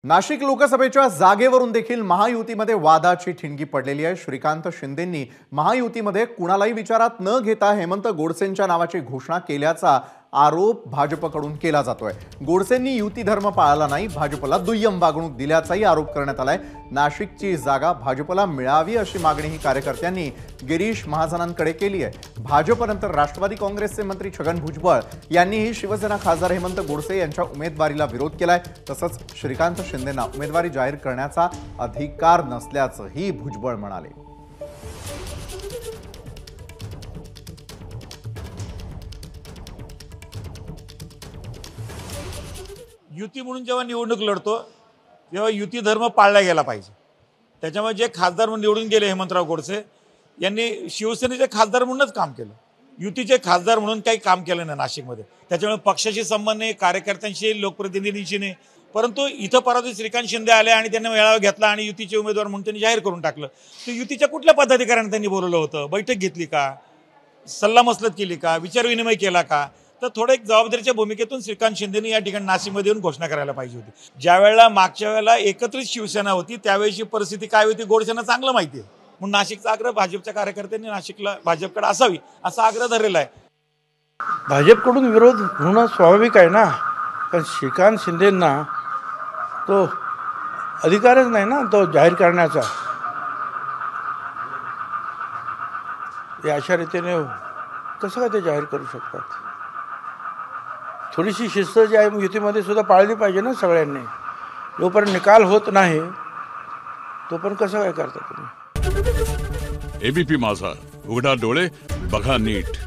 नाशिक लोकसभेच्या जागेवरून देखील महायुतीमध्ये वादाची ठिणगी पडलेली आहे। श्रीकांत शिंदेंनी महायुतीमध्ये कुणालाही विचारात न घेता हेमंत गोडसेंच्या नावाची घोषणा केल्याचा आरोप भाजपकडून केला जातोय। गोडसेंनी युती धर्म पाळला नाही, भाजपला दुय्यम वागणूक दिल्याचाही आरोप करण्यात आलाय। नाशिकची जागा भाजपला मिळावी अशी मागणीही कार्यकर्त्यांनी गिरीश महाजनांकडे केली आहे। भाजपनंतर राष्ट्रवादी काँग्रेसचे मंत्री छगन भुजबळ यांनीही शिवसेना खासदार हेमंत गोडसे यांच्या उमेदवारीला विरोध केलाय। तसंच श्रीकांत शिंदेंना उमेदवारी जाहीर करण्याचा अधिकार नसल्याचंही भुजबळ म्हणाले। युती म्हणून जेव्हा निवडणूक लढतो तेव्हा युती धर्म पाळला गेला पाहिजे। त्याच्यामुळे जे खासदार म्हणून निवडून गेले हेमंतराव गोडसे यांनी शिवसेनेचे खासदार म्हणूनच काम केलं, युतीचे खासदार म्हणून काही काम केलं नाही नाशिकमध्ये। त्याच्यामुळे पक्षाशी संबंध नाही, कार्यकर्त्यांशी, लोकप्रतिनिधींशी नाही। परंतु इथं परत श्रीकांत शिंदे आले आणि त्यांनी मेळावा घेतला आणि युतीचे उमेदवार म्हणून त्यांनी जाहीर करून टाकलं। तर युतीच्या कुठल्या पदाधिकाऱ्यांनी त्यांनी बोलवलं होतं? बैठक घेतली का? सल्लामसलत केली का? विचारविनिमय केला का? तर थोडं एक जबाबदारीच्या भूमिकेतून श्रीकांत शिंदेनी या ठिकाणी नाशिकमध्ये येऊन घोषणा करायला पाहिजे होती। ज्या वेळेला मागच्या वेळेला एकत्रित शिवसेना होती त्यावेळेची परिस्थिती काय होती गोडसेंना चांगलं माहिती आहे, म्हणून नाशिकचा आग्रह भाजपच्या कार्यकर्त्यांनी नाशिकला भाजपकडे असावी असा आग्रह धरलेला आहे। भाजपकडून विरोध होणं स्वाभाविक आहे ना, कारण श्रीकांत शिंदेंना तो अधिकारच नाही ना तो जाहीर करण्याचा। अशा रीतीने कसं काय ते जाहीर करू शकतात? थोडीशी शिस्त जी आहे युतीमध्ये सुद्धा पाळली पाहिजे ना सगळ्यांनी। जोपर्यंत निकाल होत नाही तोपर्यंत कसं काय करता तुम्ही? एबीपी माझा, उघडा डोळे बघा नीट।